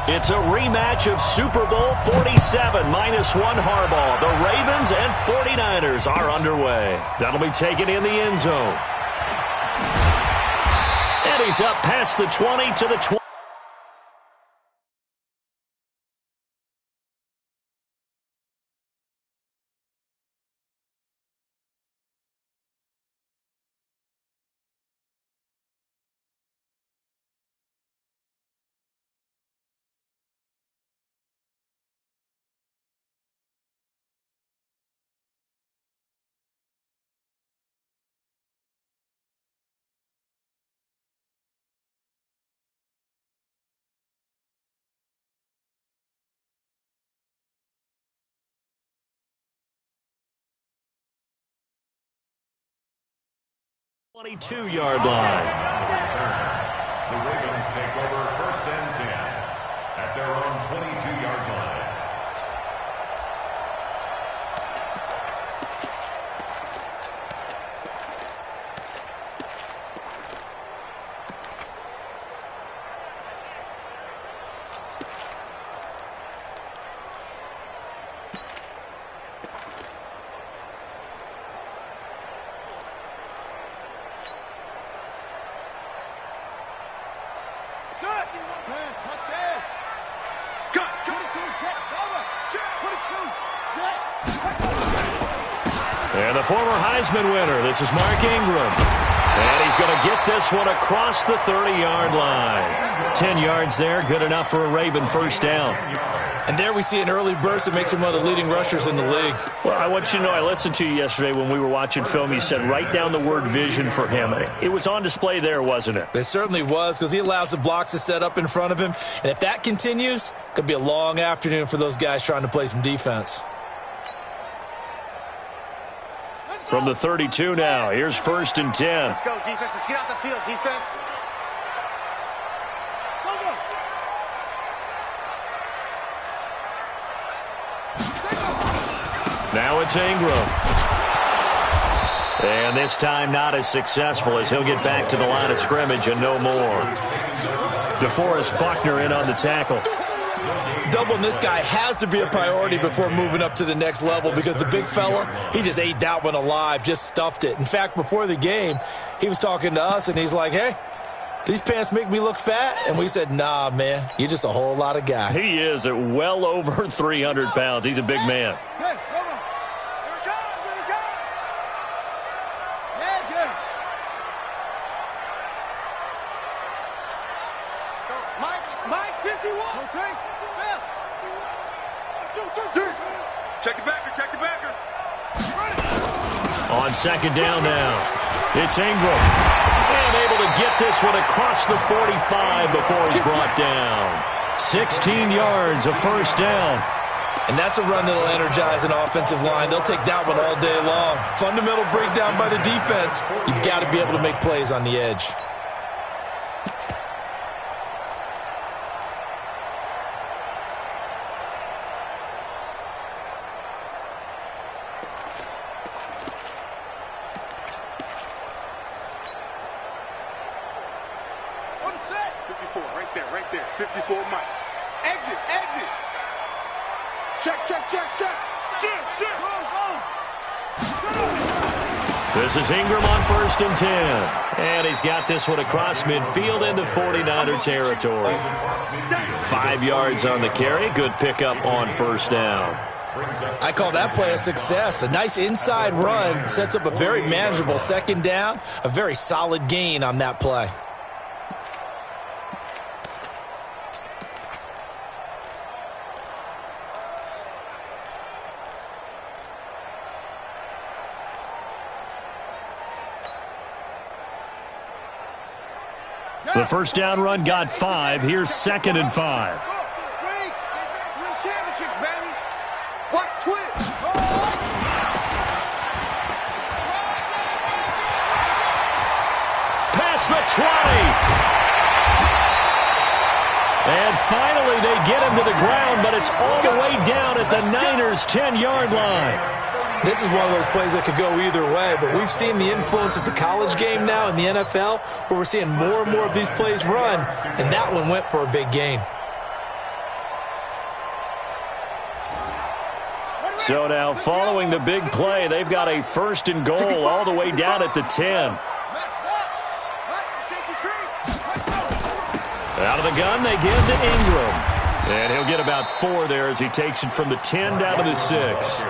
It's a rematch of Super Bowl 47, -1 Harbaugh. The Ravens and 49ers are underway. That'll be taken in the end zone. And he's up past the 20 to the 20. Yard line. The Ravens take over 1st and 10 at their own 22-yard line. And the former Heisman winner, this is Mark Ingram. And he's going to get this one across the 30-yard line. 10 yards there, good enough for a Raven first down. And there we see an early burst that makes him one of the leading rushers in the league. Well, I want you to know, I listened to you yesterday when we were watching film. You said write down the word vision for him. It was on display there, wasn't it? It certainly was, because he allows the blocks to set up in front of him. And if that continues, it could be a long afternoon for those guys trying to play some defense. From the 32 now, here's 1st and 10. Let's go, defense. Let's get out the field, defense. Now it's Ingram. And this time not as successful as he'll get back to the line of scrimmage and no more. DeForest Buckner in on the tackle. Doubling this guy has to be a priority before moving up to the next level, because the big fella, he just ate that one alive, just stuffed it. In fact, before the game, he was talking to us, and he's like, hey, these pants make me look fat? And we said, nah, man, you're just a whole lot of guy. He is at well over 300 pounds. He's a big man. Mike 51. Check the backer, check the backer. On 2nd down now, it's Ingram. And able to get this one across the 45 before he's brought down. 16 yards, a first down. And that's a run that'll energize an offensive line. They'll take that one all day long. Fundamental breakdown by the defense. You've got to be able to make plays on the edge. Right there. 54 Mike. Exit. Check. Shit. Go. This is Ingram on 1st and 10. And he's got this one across midfield into 49er territory. 5 yards on the carry. Good pickup on 1st down. I call that play a success. A nice inside run sets up a very manageable 2nd down. A very solid gain on that play. The first down run got 5. Here's 2nd and 5. Past the 20. And finally they get him to the ground, but it's all the way down at the Niners' 10-yard line. This is one of those plays that could go either way, but we've seen the influence of the college game now in the NFL, where we're seeing more and more of these plays run, and that one went for a big gain. So now following the big play, they've got a 1st and goal all the way down at the 10. Out of the gun, they give to Ingram. And he'll get about 4 there as he takes it from the 10 down to the 6.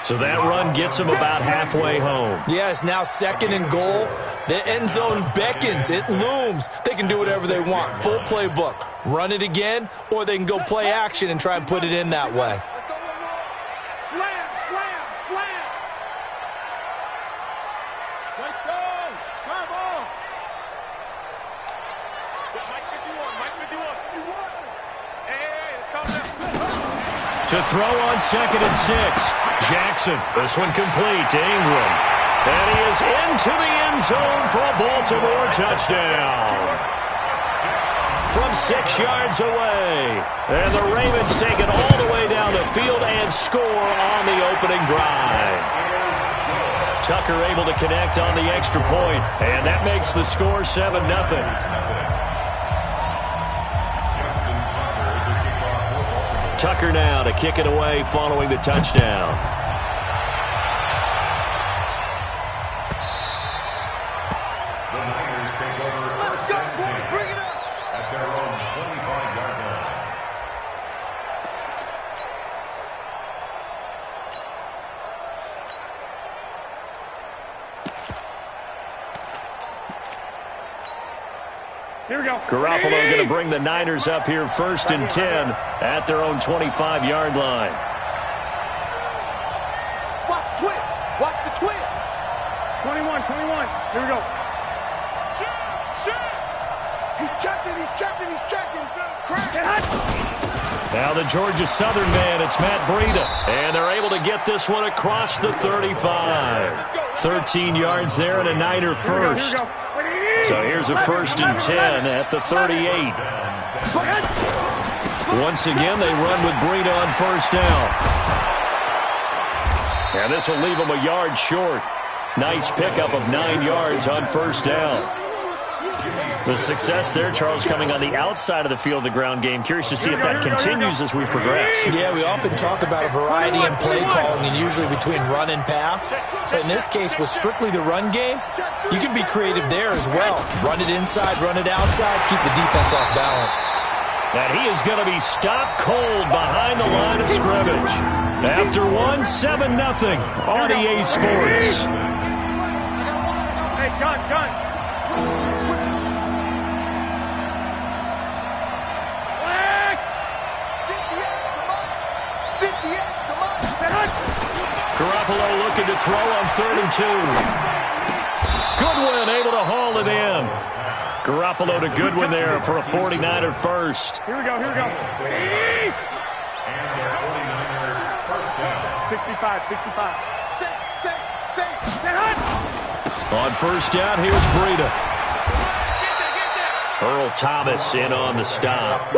So that run gets him about halfway home. Yeah, it's now 2nd and goal. The end zone beckons. It looms. They can do whatever they want. Full playbook. Run it again, or they can go play action and try and put it in that way. Slam, slam, slam. Nice strong. Come on. Mike 51, Mike 51. Hey, let's calm down. To throw on 2nd and 6. Jackson, this one complete to Ingram. And he is into the end zone for a Baltimore touchdown. From 6 yards away. And the Ravens take it all the way down the field and score on the opening drive. Tucker able to connect on the extra point, and that makes the score 7-0. Tucker now to kick it away following the touchdown. The Niners take over 1st and 10 at their own 25-yard line. Here we go. Garoppolo going to bring the Niners up here 1st and 10 at their own 25-yard line. Watch the twist. Watch the twist. 21. Here we go. He's checking. Crack. Now the Georgia Southern man, it's Matt Breida. And they're able to get this one across the 35. 13 yards there and a Niner first. So here's a 1st and 10 at the 38. Once again, they run with Breida on 1st down. And this will leave them a yard short. Nice pickup of 9 yards on 1st down. The success there, Charles, coming on the outside of the field, the ground game. Curious to see if that continues as we progress. Yeah, we often talk about a variety in play calling and usually between run and pass. But in this case, with strictly the run game, you can be creative there as well. Run it inside, run it outside, keep the defense off balance. And he is going to be stopped cold behind the line of scrimmage. After 7-0 on EA Sports. Hey, gun. Garoppolo looking to throw on 3rd and 2. Goodwin able to haul it in. Garoppolo to Goodwin there for a 49er first. Here we go. And their 49er first down. 65. On 1st down, here's Breida. Earl Thomas in on the stop.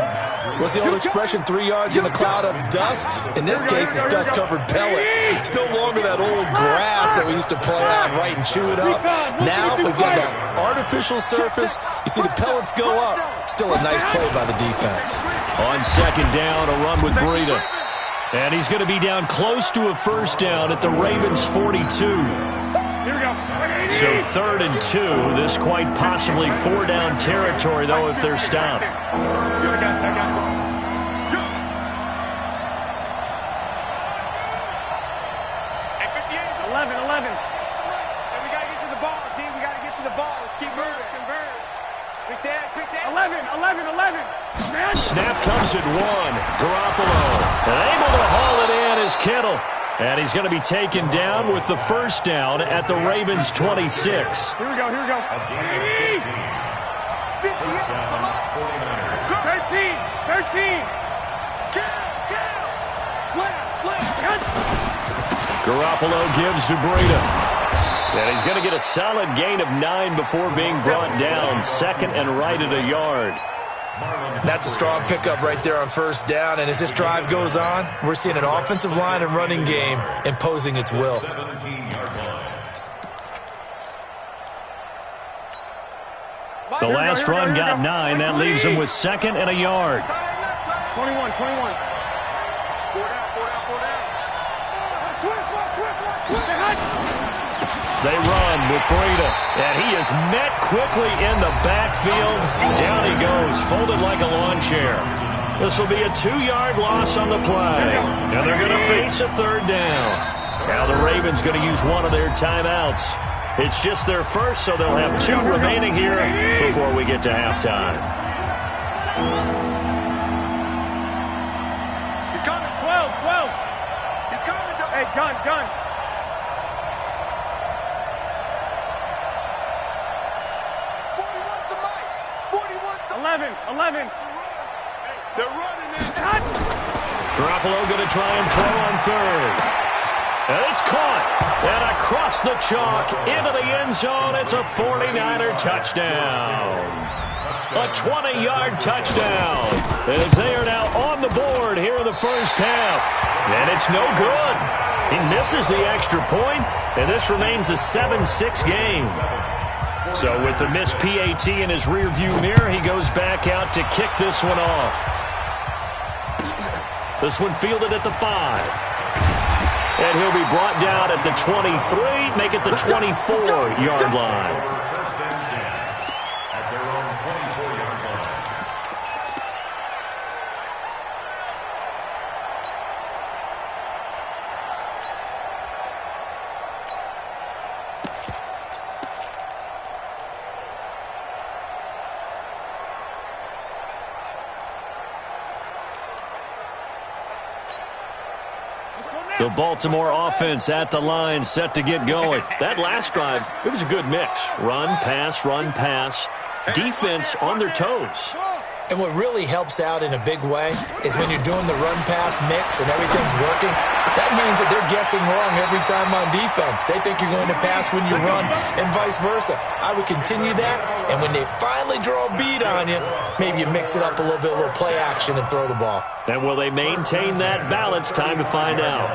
What's the old expression, 3 yards in a cloud of dust? In this case, it's dust-covered pellets. It's no longer that old grass that we used to play on, right, and chew it up. Now we've got that artificial surface. You see the pellets go up. Still a nice play by the defense. On 2nd down, a run with Breida. And he's going to be down close to a 1st down at the Ravens' 42. Here we go. So 3rd and 2. This quite possibly 4-down territory, though, if they're stopped. I got it. 11. And we got to get to the ball, team. We got to get to the ball. Let's keep moving. Convert. Quick that. 11. Snap comes at 1. Garoppolo able to haul it in is Kittle. And he's going to be taken down with the 1st down at the Ravens' 26. Here we go. 13. 13. Slam. Garoppolo gives to Breida. And he's going to get a solid gain of 9 before being brought down. 2nd and right at a yard. That's a strong pickup right there on 1st down. And as this drive goes on, we're seeing an offensive line and running game imposing its will. 17-yard line. The last run got 9. That leaves him with 2nd and a yard. 21. They run with Breida, and he is met quickly in the backfield. Down he goes, folded like a lawn chair. This will be a 2-yard loss on the play, and they're going to face a third down. Now the Ravens going to use one of their timeouts. It's just their first, so they'll have 2 remaining here before we get to halftime. He's coming. 12. He's coming. Hey, gun. 11. They're running it. Garoppolo going to try and throw on third. And it's caught. And across the chalk into the end zone. It's a 49er touchdown. A 20-yard touchdown. As they are now on the board here in the first half. And it's no good. He misses the extra point, and this remains a 7-6 game. So with the missed PAT in his rearview mirror, he goes back out to kick this one off. This one fielded at the 5. And he'll be brought down at the 23, make it the 24-yard line. First and 10 at their own 24-yard line. The Baltimore offense at the line, set to get going. That last drive, it was a good mix. Run, pass. Defense on their toes. And what really helps out in a big way is when you're doing the run-pass mix and everything's working, that means that they're guessing wrong every time on defense. They think you're going to pass when you run and vice versa. I would continue that, and when they finally draw a bead on you, maybe you mix it up a little bit, a little play action, and throw the ball. And will they maintain that balance? Time to find out.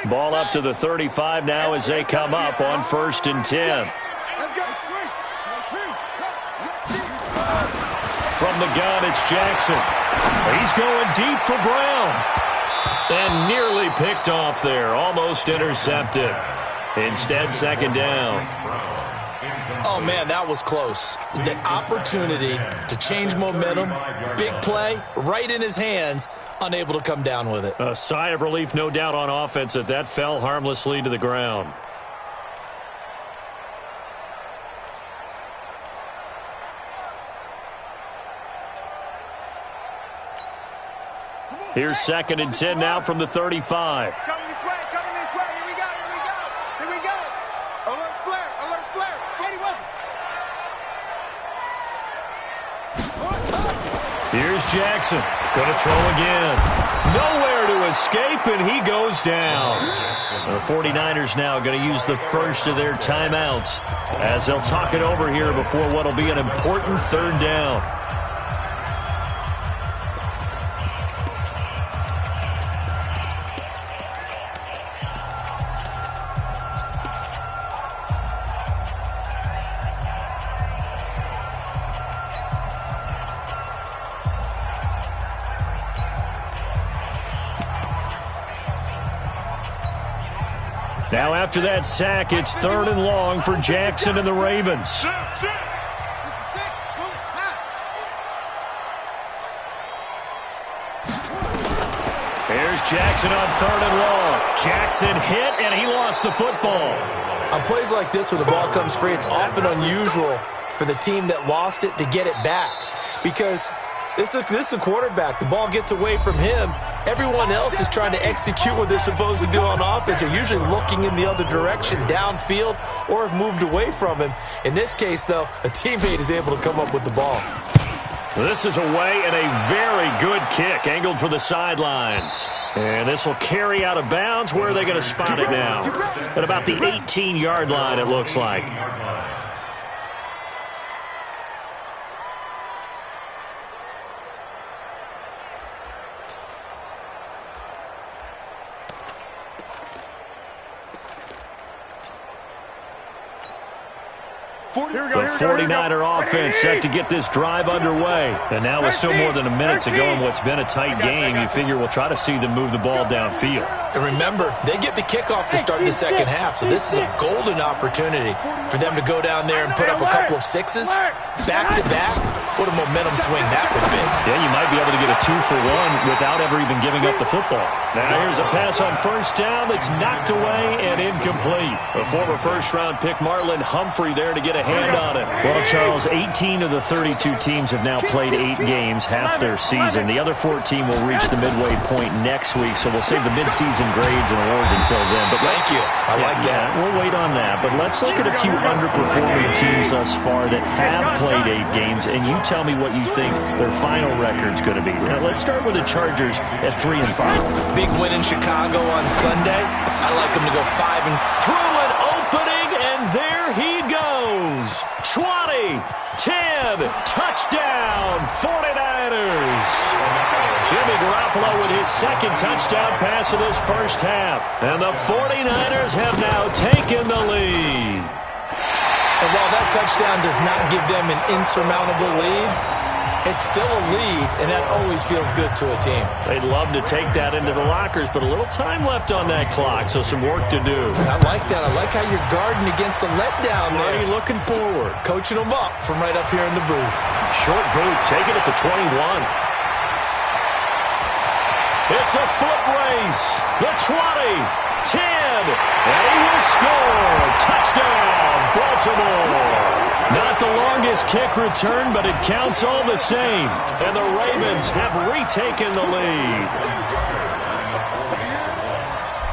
Ball up to the 35 now as they come up on 1st and 10. From the gun, it's Jackson. He's going deep for Brown. And nearly picked off there. Almost intercepted. Instead, 2nd down. Oh, man, that was close. The opportunity to change momentum, big play, right in his hands, unable to come down with it. A sigh of relief, no doubt, on offense that fell harmlessly to the ground. Here's 2nd and 10 now from the 35. Coming this way. Here we go. Alert flare. Ready, Here's Jackson. Going to throw again. Nowhere to escape, and he goes down. The 49ers now going to use the first of their timeouts as they'll talk it over here before what will be an important 3rd down. Now after that sack, it's 3rd and long for Jackson and the Ravens. Here's Jackson on 3rd and long. Jackson hit, and he lost the football. On plays like this where the ball comes free, it's often unusual for the team that lost it to get it back. Because this is a quarterback. The ball gets away from him. Everyone else is trying to execute what they're supposed to do on offense. They're usually looking in the other direction, downfield, or have moved away from him. In this case, though, a teammate is able to come up with the ball. This is away and a very good kick, angled for the sidelines. And this will carry out of bounds. Where are they going to spot it now? At about the 18-yard line, it looks like. The 49er offense set to get this drive underway. And now with still more than a minute to go in what's been a tight game, you figure we'll try to see them move the ball downfield. And remember, they get the kickoff to start the second half, so this is a golden opportunity for them to go down there and put up a couple of sixes back-to-back. What a momentum swing that would be. Yeah, you might be able to get a 2-for-1 without ever even giving up the football. Now here's a pass on first down that's knocked away and incomplete. A former first-round pick, Marlon Humphrey, there to get a hand on it. Well, Charles, 18 of the 32 teams have now played 8 games, half their season. The other 14 will reach the midway point next week, so we'll save the midseason grades and awards until then. But thank you. I like that. We'll wait on that. But let's look at a few underperforming teams thus far that have played 8 games, and you tell me what you think their final record's going to be. Now, let's start with the Chargers at 3-5. Big win in Chicago on Sunday. I like them to go 5 and through an opening, and there he goes. 20, 10, touchdown, 49ers. Jimmy Garoppolo with his second touchdown pass of this first half. And the 49ers have now taken the lead. And while that touchdown does not give them an insurmountable lead, it's still a lead, and that always feels good to a team. They'd love to take that into the lockers, but a little time left on that clock, so some work to do. I like that. I like how you're guarding against a letdown there. Already looking forward. Coaching them up from right up here in the booth. Short boot, take it at the 21. It's a foot race. The 20, 10, and he will score. Touchdown, Baltimore. Not the longest kick return, but it counts all the same. And the Ravens have retaken the lead.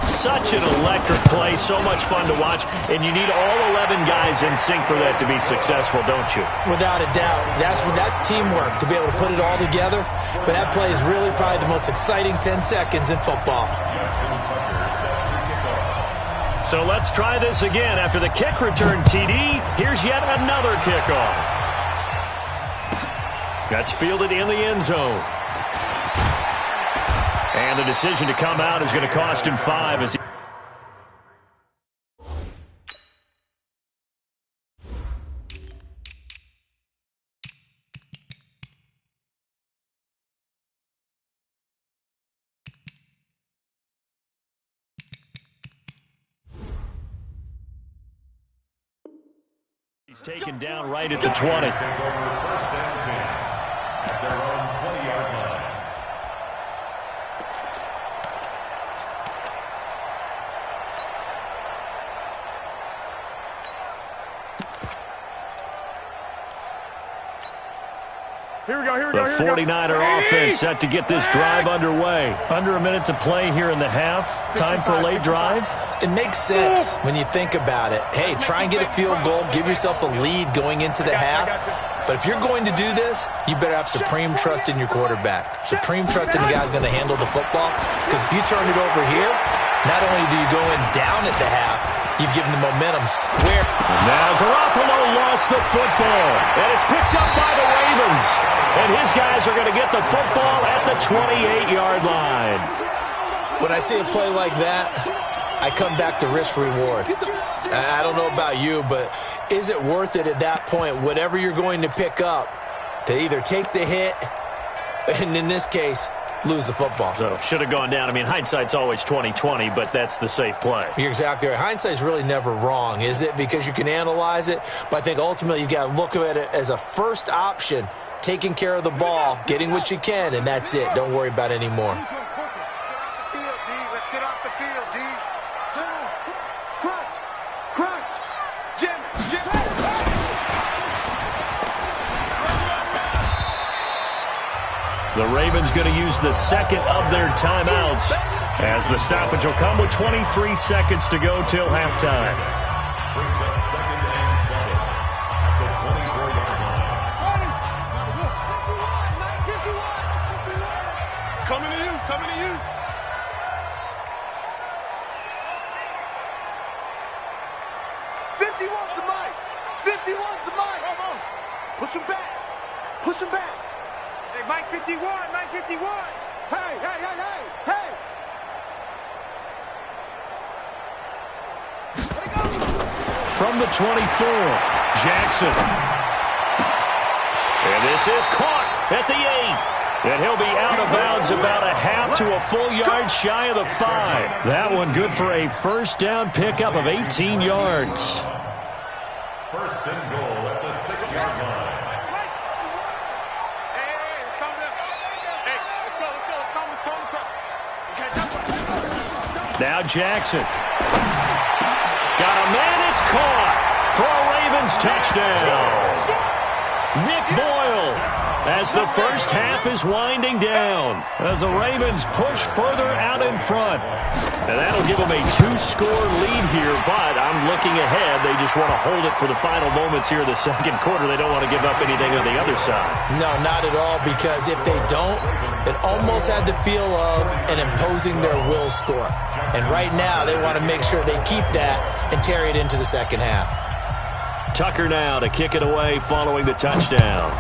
Such an electric play, so much fun to watch, and you need all 11 guys in sync for that to be successful, don't you? Without a doubt. That's teamwork, to be able to put it all together. But that play is really probably the most exciting 10 seconds in football. So let's try this again. After the kick return, TD, here's yet another kickoff. That's fielded in the end zone. And the decision to come out is going to cost him 5 as he... He's taken down right at the 20. Take over first and 10 at their own 20-yard line. The 49er offense set to get this drive underway. Under a minute to play here in the half. Time for a late drive. It makes sense when you think about it. Hey, try and get a field goal. Give yourself a lead going into the half. But if you're going to do this, you better have supreme trust in your quarterback. Supreme trust in the guy who's going to handle the football. Because if you turn it over here, not only do you go in down at the half, you've given the momentum square. Now Garoppolo lost the football. And it's picked up by the Ravens. And his guys are going to get the football at the 28-yard line. When I see a play like that, I come back to risk-reward. I don't know about you, but is it worth it at that point, whatever you're going to pick up, to either take the hit, and in this case, lose the football? So, should have gone down. I mean, hindsight's always 20/20, but that's the safe play. You're exactly right. Hindsight's really never wrong, is it? Because you can analyze it, but I think ultimately you got to look at it as a first option, taking care of the ball, getting what you can, and that's it. Don't worry about any more. Let's get off the field, D. Crunch. Jim. The Ravens going to use the second of their timeouts as the stoppage will come with 23 seconds to go till halftime. Brings up second and 7 at the 24-yard line. Coming to you. 51's the mic. 51's the mic. Come on. Push him back. Hey, Mike 51. Hey. From the 24. Jackson. And this is caught at the 8. And he'll be out of bounds about a half to a full yard shy of the 5. That one good for a first down pickup of 18 yards. First and goal at the 6-yard line. Now Jackson. Got a man, it's caught for a Ravens touchdown. Nick Boyle as the first half is winding down as the Ravens push further out in front. And that'll give them a 2-score lead here, but I'm looking ahead. They just want to hold it for the final moments here in the second quarter. They don't want to give up anything on the other side. No, not at all, because if they don't, it almost had the feel of an imposing their will score. And right now, they want to make sure they keep that and carry it into the second half. Tucker now to kick it away following the touchdown.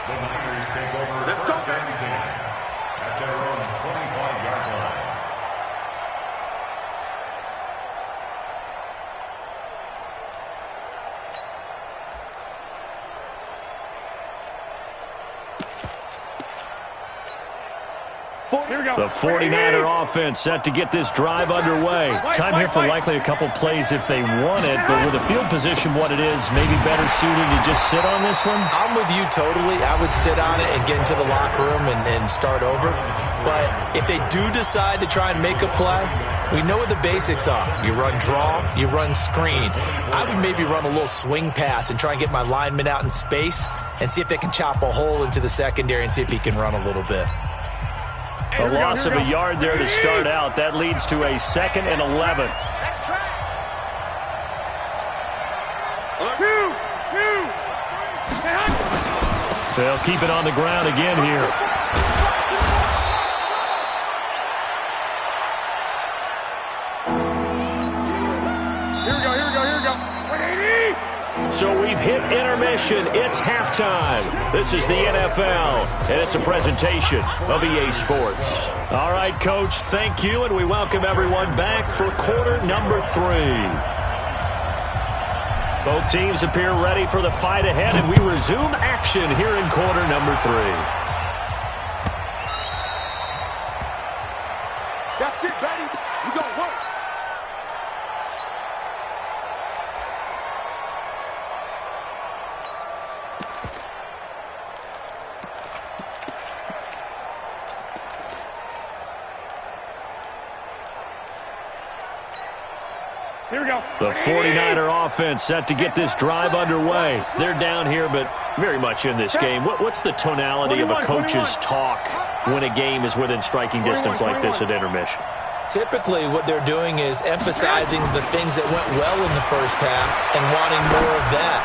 The Niners take over first and 10 at their own 25-yard line. The 49er offense set to get this drive underway. Time here for likely a couple plays if they want it, but with the field position what it is, maybe better suited to just sit on this one? I'm with you totally. I would sit on it and get into the locker room and start over. But if they do decide to try and make a play, we know what the basics are. You run draw, you run screen. I would maybe run a little swing pass and try and get my lineman out in space and see if they can chop a hole into the secondary and see if he can run a little bit. A loss of a yard there to start out. That leads to a 2nd and 11. They'll keep it on the ground again here. So we've hit intermission. It's halftime. This is the NFL, and it's a presentation of EA Sports. All right, Coach, thank you, and we welcome everyone back for quarter number 3. Both teams appear ready for the fight ahead, and we resume action here in quarter number 3. That's it, buddy. You got work. Here we go. The 49er offense set to get this drive underway. They're down here, but very much in this game. What's the tonality of a coach's talk when a game is within striking distance like this at intermission? Typically, what they're doing is emphasizing the things that went well in the first half and wanting more of that.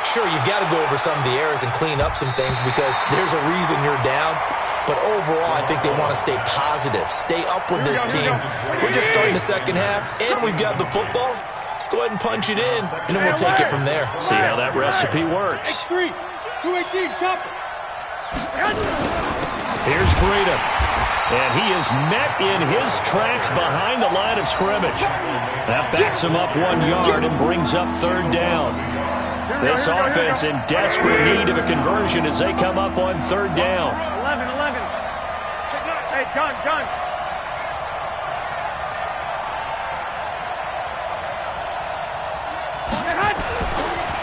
Sure, you've got to go over some of the errors and clean up some things because there's a reason you're down. But overall, I think they want to stay positive, stay up with this team. We're just starting the second half, and we've got the football. Let's go ahead and punch it in, and then we'll take it from there. See how that recipe works. 218, chop it. Here's Breida. And he is met in his tracks behind the line of scrimmage. That backs him up 1 yard and brings up 3rd down. This offense in desperate need of a conversion as they come up on 3rd down. 11. Hey, gun.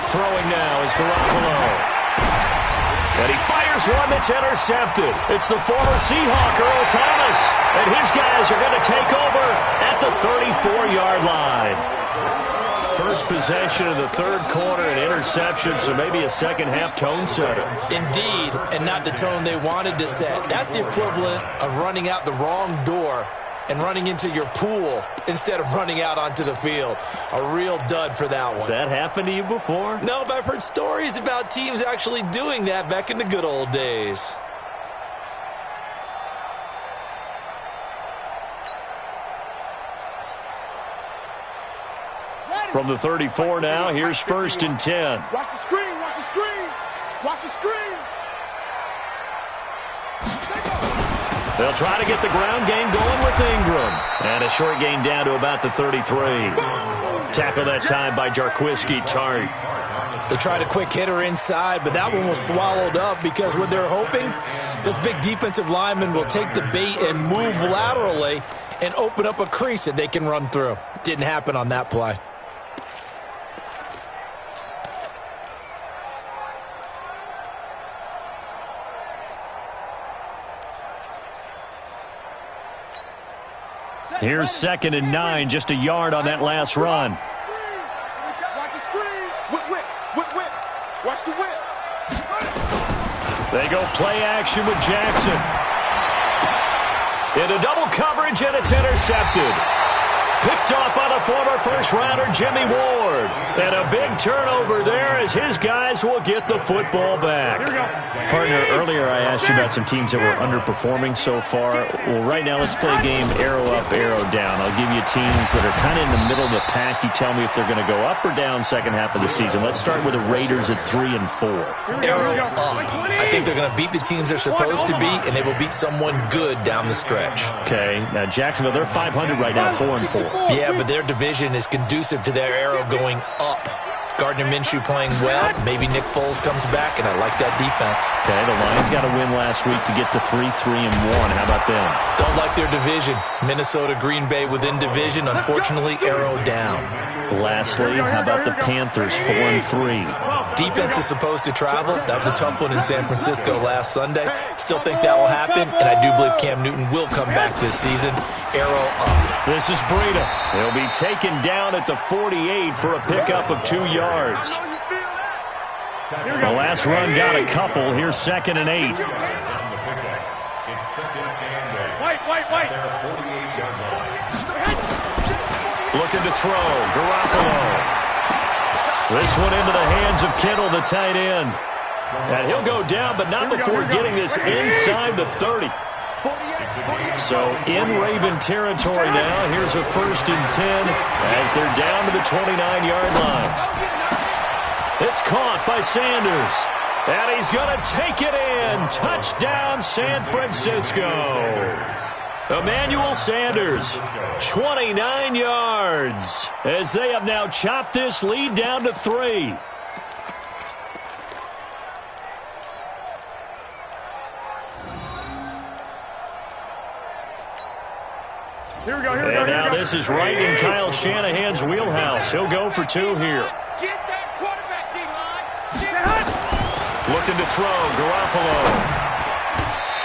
Throwing now is Garoppolo. And he fires one that's intercepted. It's the former Seahawk, Earl Thomas. And his guys are going to take over at the 34-yard line. First possession of the 3rd quarter, an interception, so maybe a second-half tone setter. Indeed, and not the tone they wanted to set. That's the equivalent of running out the wrong door and running into your pool instead of running out onto the field. A real dud for that one. Has that happened to you before? No, but I've heard stories about teams actually doing that back in the good old days. From the 34 now, here's 1st and 10. Watch the screen. They'll try to get the ground game going with Ingram. And a short gain down to about the 33. Tackle that time by Jarquiski Tart. They tried a quick hitter inside, but that one was swallowed up because what they're hoping, this big defensive lineman will take the bait and move laterally and open up a crease that they can run through. Didn't happen on that play. Here's 2nd and 9, just a yard on that last run. Watch the screen. Whip. Watch the whip. They go play action with Jackson. Into double coverage, and it's intercepted. Picked off by the former first-rounder Jimmy Ward. And a big turnover there as his guys will get the football back. Partner, earlier I asked you about some teams that were underperforming so far. Well, right now let's play a game arrow up, arrow down. I'll give you teams that are kind of in the middle of the pack. You tell me if they're going to go up or down second half of the season. Let's start with the Raiders at 3 and 4. Arrow up. I think they're going to beat the teams they're supposed to beat, and they will beat someone good down the stretch. Okay, now Jacksonville, they're 500 right now, 4 and 4. Yeah, but their division is conducive to their arrow going up. Gardner Minshew playing well. Maybe Nick Foles comes back, and I like that defense. Okay, the Lions got a win last week to get to 3-1. How about them? Don't like their division. Minnesota, Green Bay within division. Unfortunately, arrow down. Lastly, how about the Panthers, 4 and 3? Defense is supposed to travel. That was a tough one in San Francisco last Sunday. Still think that will happen, and I do believe Cam Newton will come back this season. Arrow up. This is Breida. He'll be taken down at the 48 for a pickup of 2 yards. The last run got a couple. Here's 2nd and 8. It's 2nd and 8. Wait. Their 48-yard line. Looking to throw. Garoppolo. This one into the hands of Kittle, the tight end. And he'll go down, but not before getting this inside the 30. So in Raven territory now. Here's a 1st and 10 as they're down to the 29-yard line. It's caught by Sanders. And he's going to take it in. Touchdown, San Francisco. Emmanuel Sanders, 29 yards, as they have now chopped this lead down to 3. And now this is right in Kyle Shanahan's wheelhouse. He'll go for 2 here. Get that quarterback, D-line. Looking to throw, Garoppolo.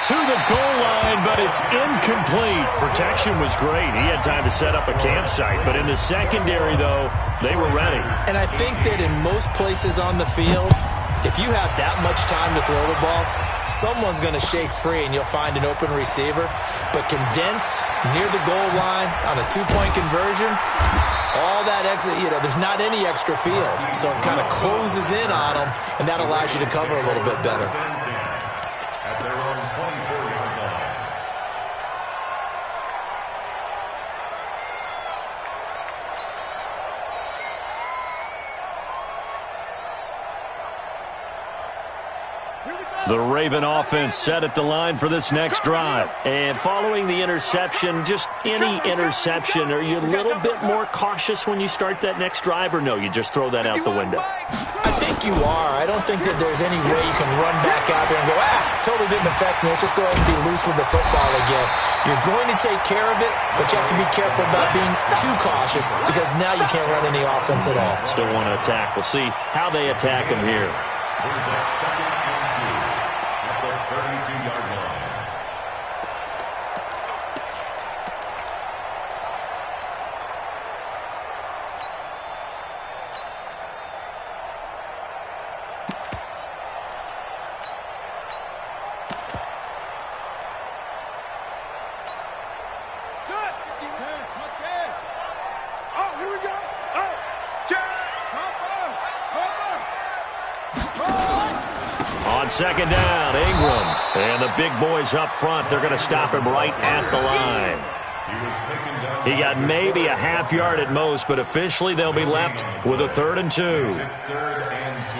To the goal line, but it's incomplete. Protection was great. He had time to set up a campsite, but in the secondary, though, they were ready. And I think that in most places on the field, if you have that much time to throw the ball, someone's going to shake free and you'll find an open receiver. But condensed near the goal line on a 2-point conversion, all that exit, there's not any extra field. So it kind of closes in on them, and that allows you to cover a little bit better. At their own 24-yard line. The Raven offense set at the line for this next drive. And following the interception, just any interception, are you a little bit more cautious when you start that next drive, or no, you just throw that out the window? I think you are. I don't think that there's any way you can run back out there and go, totally didn't affect me. Let's just go ahead and be loose with the football again. You're going to take care of it, but you have to be careful about being too cautious because now you can't run any offense at all. Still want to attack. We'll see how they attack him here. Here's a 2nd and 2 at the 32-yard line. On 2nd down, Ingram. And the big boys up front, they're going to stop him right at the line. He got maybe a half yard at most, but officially they'll be left with a 3rd and 2. 3rd and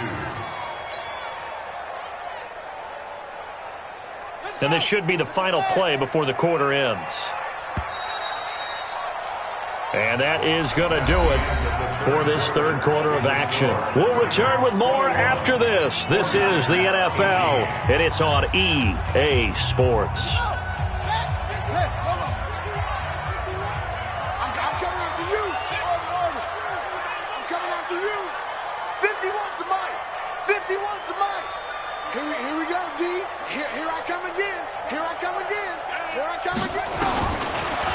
2. And this should be the final play before the quarter ends. And that is going to do it for this third quarter of action. We'll return with more after this. This is the NFL, and it's on EA Sports. Here we go, D. Here I come again. Here I come again. Here I come again.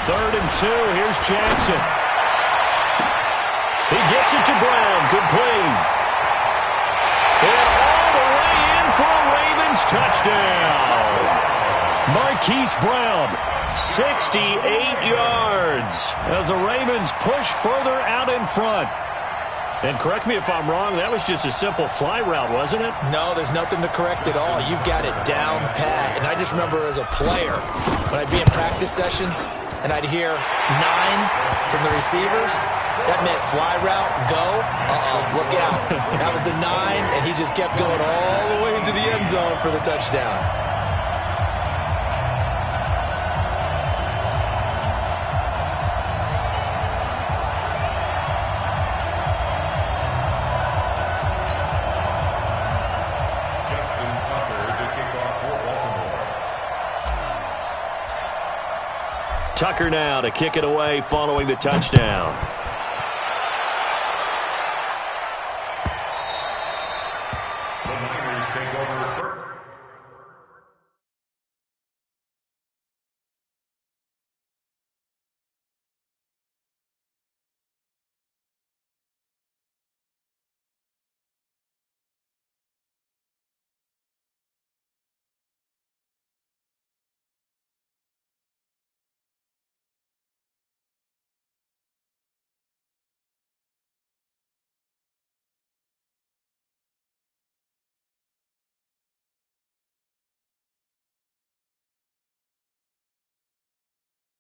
Third and 2. Here's Jackson. He gets it to Brown. Good play. And all the way in for a Ravens touchdown. Marquise Brown, 68 yards as the Ravens push further out in front. And correct me if I'm wrong, that was just a simple fly route, wasn't it? No, there's nothing to correct at all. You've got it down pat. And I just remember as a player, when I'd be in practice sessions and I'd hear 9 from the receivers, that meant fly route, go, look out. That was the 9, and he just kept going all the way into the end zone for the touchdown. Tucker now to kick it away following the touchdown. The Niners take over.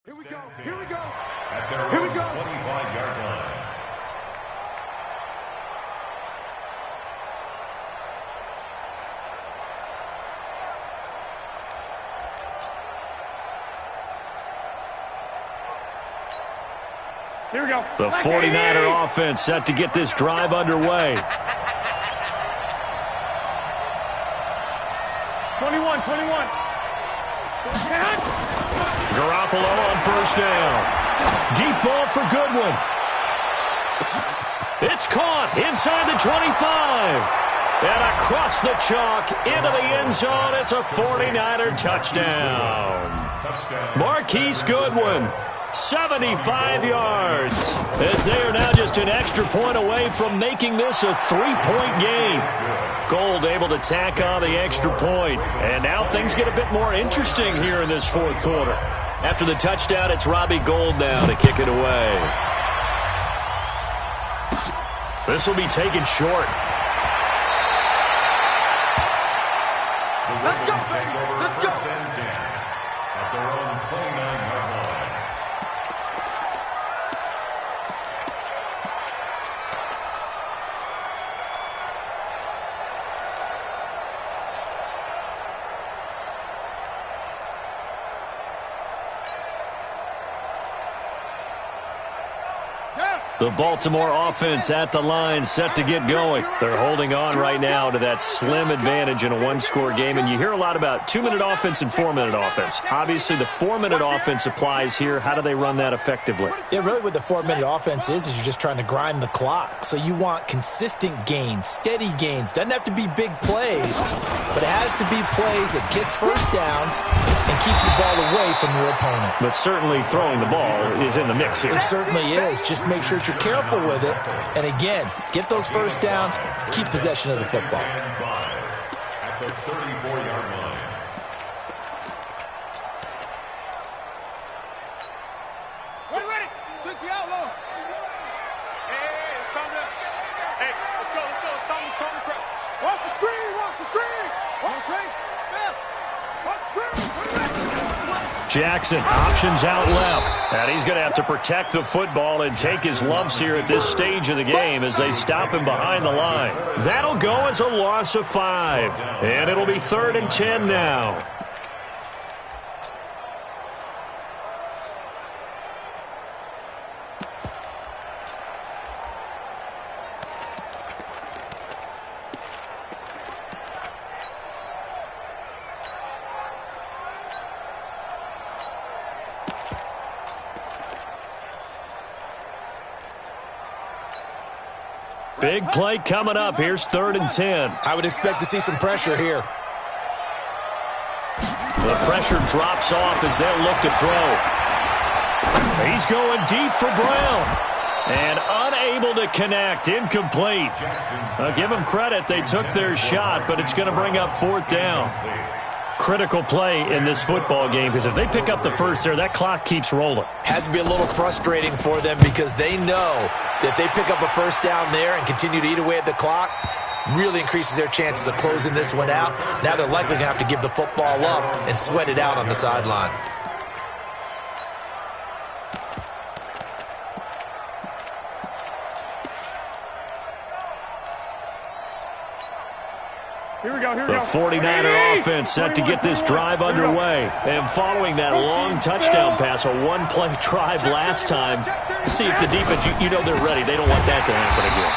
Here we go. Here we go. At their Here we own go. 25-yard line. Here we go. The 49er offense set to get this drive underway. 21. Garoppolo on first down. Deep ball for Goodwin. It's caught inside the 25. And across the chalk into the end zone. It's a 49er touchdown. Marquise Goodwin, 75 yards. As they are now just an extra point away from making this a 3-point game. Gold able to tack on the extra point. And now things get a bit more interesting here in this fourth quarter. After the touchdown, it's Robbie Gould now to kick it away. This will be taken short. Let's go, baby. Let's go. First and 10 at their own 29-yard line. The Baltimore offense at the line, set to get going. They're holding on right now to that slim advantage in a one-score game. And you hear a lot about 2-minute offense and 4-minute offense. Obviously, the 4-minute offense applies here. How do they run that effectively? Yeah, really what the 4-minute offense is you're just trying to grind the clock. So you want consistent gains, steady gains. Doesn't have to be big plays, but it has to be plays that gets first downs and keeps the ball away from your opponent. But certainly throwing the ball is in the mix here. It certainly is. Just make sure you're careful with it. And again, get those first downs, keep possession of the football. And 5 at the 34-yard line. Ready. 60 out low. Hey, it's time to... Hey, let's go. It's time to crouch. Watch the screen. Okay. Yeah. Watch the screen. Jackson options out left. And he's going to have to protect the football and take his lumps here at this stage of the game as they stop him behind the line. That'll go as a loss of 5. And it'll be 3rd and 10 now. Big play coming up. Here's 3rd and 10. I would expect to see some pressure here. The pressure drops off as they'll look to throw. He's going deep for Brown. And unable to connect. Incomplete. I'll give them credit. They took their shot, but it's going to bring up 4th down. Critical play in this football game, because if they pick up the first there, that clock keeps rolling. Has to be a little frustrating for them because they know that if they pick up a first down there and continue to eat away at the clock, really increases their chances of closing this one out. Now they're likely going to have to give the football up and sweat it out on the sideline. The 49er offense set to get this drive underway. And following that long touchdown pass, a one-play drive last time, see if the defense, you know they're ready. They don't want that to happen again.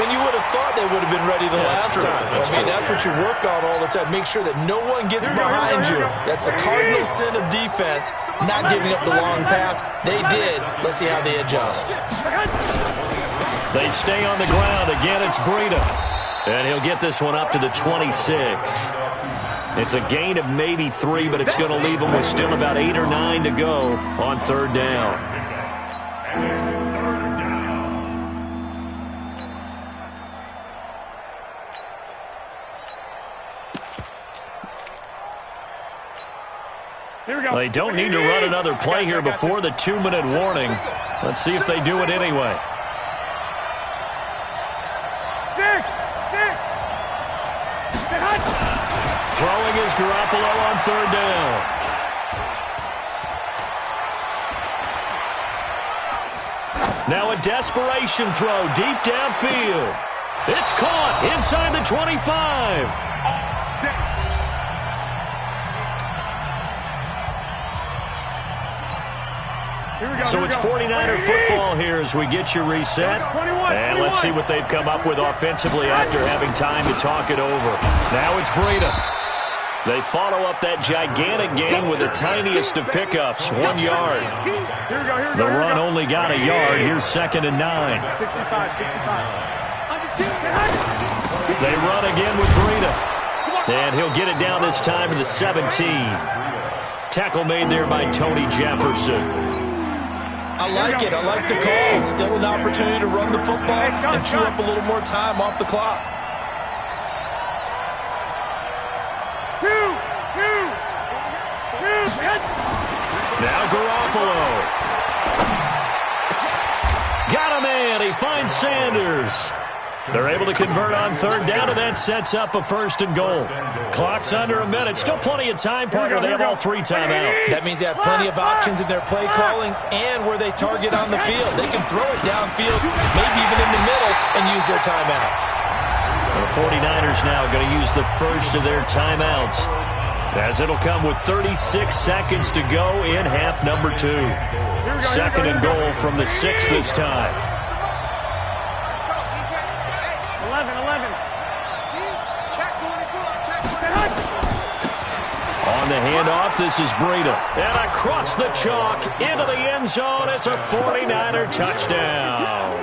And you would have thought they would have been ready the last time. That's what you work on all the time. Make sure that no one gets behind you. That's the cardinal sin of defense, not giving up the long pass. They did. Let's see how they adjust. They stay on the ground. Again, it's Breida. And he'll get this one up to the 26. It's a gain of maybe 3, but it's going to leave him with still about 8 or 9 to go on 3rd down. They don't need to run another play here before the 2-minute warning. Let's see if they do it anyway. Throwing is Garoppolo on 3rd down. Now a desperation throw deep downfield. It's caught inside the 25. So it's 49er football here as we get you reset. And let's see what they've come up with offensively after having time to talk it over. Now it's Breida. They follow up that gigantic gain with the tiniest of pickups, 1 yard. The run only got a yard. Here's 2nd and 9. They run again with Breida. And he'll get it down this time to the 17. Tackle made there by Tony Jefferson. I like it. I like the call. Still an opportunity to run the football and chew up a little more time off the clock. Now Garoppolo. Got a man. He finds Sanders. They're able to convert on 3rd down, and that sets up a 1st and goal. Clock's under a minute. Still plenty of time, partner. They have all 3 timeouts. That means they have plenty of options in their play calling and where they target on the field. They can throw it downfield, maybe even in the middle, and use their timeouts. The 49ers now going to use the first of their timeouts, as it'll come with 36 seconds to go in half number 2. 2nd and goal from the 6 this time. 11. On the handoff, this is Breida. And across the chalk into the end zone. It's a 49er touchdown.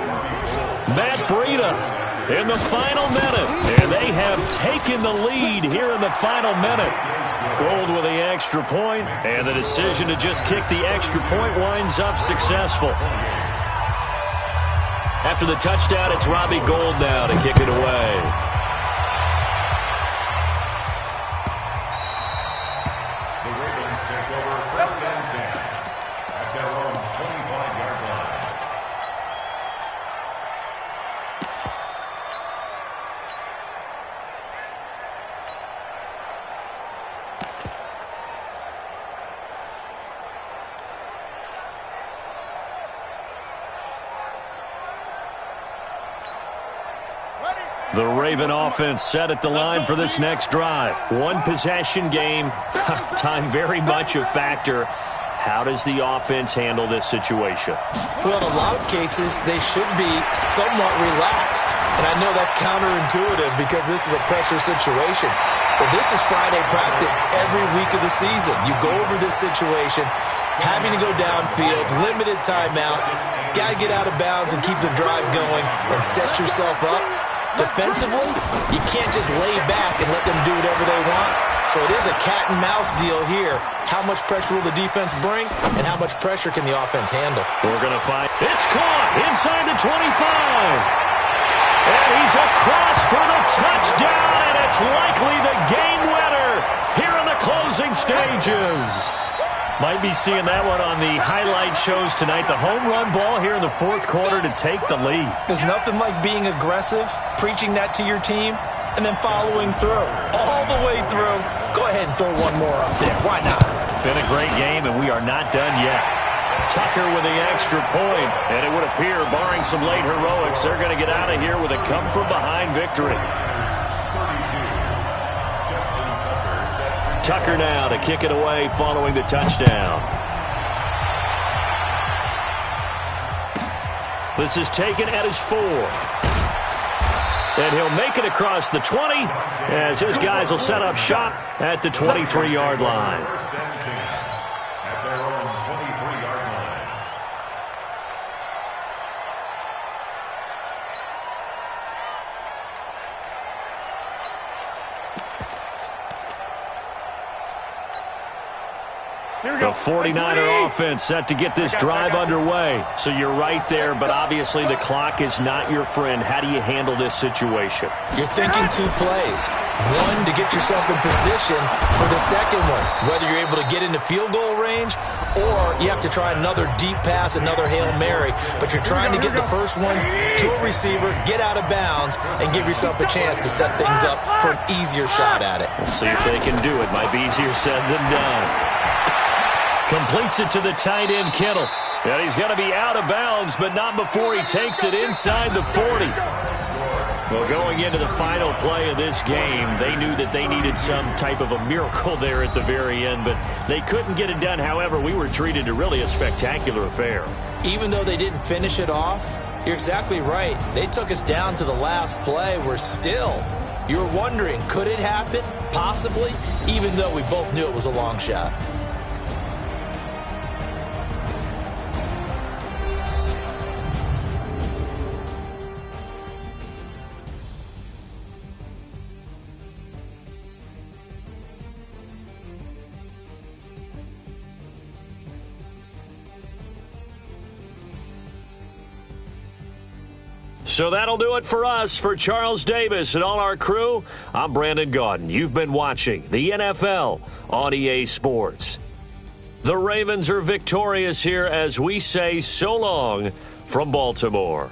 Matt Breida in the final minute. And they have taken the lead here in the final minute. Gold with the extra point, and the decision to just kick the extra point winds up successful. After the touchdown, it's Robbie Gould now to kick it away. The Ravens take over 1st and 10 at their own 25-yard line. The Raven offense set at the line for this next drive. 1 possession game. Time very much a factor. How does the offense handle this situation? Well, in a lot of cases, they should be somewhat relaxed. And I know that's counterintuitive because this is a pressure situation. But this is Friday practice every week of the season. You go over this situation, Having to go downfield, limited timeouts, got to get out of bounds and keep the drive going and set yourself up. Defensively, you can't just lay back and let them do whatever they want. So it is a cat and mouse deal here. How much pressure will the defense bring, and how much pressure can the offense handle? We're going to find it's caught inside the 25. And he's across for the touchdown, and it's likely the game winner here in the closing stages. Might be seeing that one on the highlight shows tonight. The home run ball here in the fourth quarter to take the lead. There's nothing like being aggressive, preaching that to your team, and then following through. All the way through. Go ahead and throw one more up there. Why not? Been a great game, and we are not done yet. Tucker with the extra point, and it would appear, barring some late heroics, they're going to get out of here with a come-from-behind victory. Tucker now to kick it away following the touchdown. This is taken at his 4. And he'll make it across the 20 as his guys will set up shop at the 23-yard line. At their own 23-yard line. The 49er offense set to get this drive underway. So you're right there, but obviously the clock is not your friend. How do you handle this situation? You're thinking 2 plays. One, to get yourself in position for the second one, whether you're able to get into field goal range or you have to try another deep pass, another Hail Mary, but you're trying to get the first one to a receiver, get out of bounds, and give yourself a chance to set things up for an easier shot at it. We'll see if they can do it. Might be easier said than done. Completes it to the tight end, Kittle. And he's going to be out of bounds, but not before he takes it inside the 40. Well, going into the final play of this game, they knew that they needed some type of a miracle there at the very end, but they couldn't get it done. However, we were treated to really a spectacular affair. Even though they didn't finish it off, you're exactly right. They took us down to the last play. We're still, you're wondering, could it happen? Possibly, even though we both knew it was a long shot. So that'll do it for us. For Charles Davis and all our crew, I'm Brandon Gaudin. You've been watching the NFL on EA Sports. The Ravens are victorious here as we say so long from Baltimore.